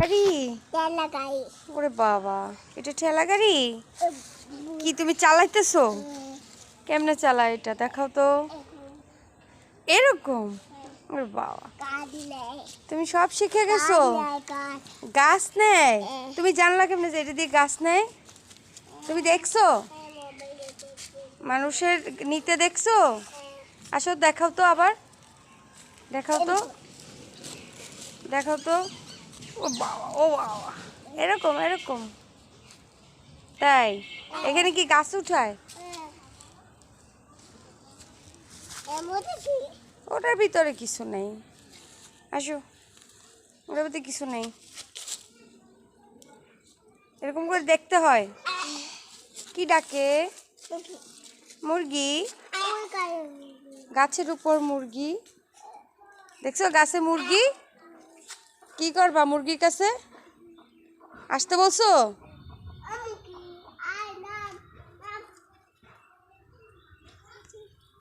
গাড়ি? ঠেলা গাড়ি। ওরে বাবা, এটা ঠেলা গাড়ি? কি তুমি চালাইতেছো? কেমনে চালায় এটা দেখাও তো। এরকম? ওরে বাবা, তুমি সব শিখে গেছো। গাছ নেয়? তুমি জানলা কেমনে যে এটা দিয়ে গাছ নেয়? তুমি দেখছো মানুষের নিতে? দেখছো? আসো দেখাও তো, আবার দেখাও তো, দেখাও তো। ও বাবা, ও বাবা, এরকম এরকম? তাই? এখানে কি গাছ উঠায়? ওটার ভিতরে কিছু নেই, আসো। ওটার ভিতরে কিছু নেই, এরকম করে দেখতে হয়। কি ডাকে? মুরগি? গাছের উপর মুরগি দেখছো? গাছে মুরগি? কি করবা মুরগির কাছে? আসতে বলছো?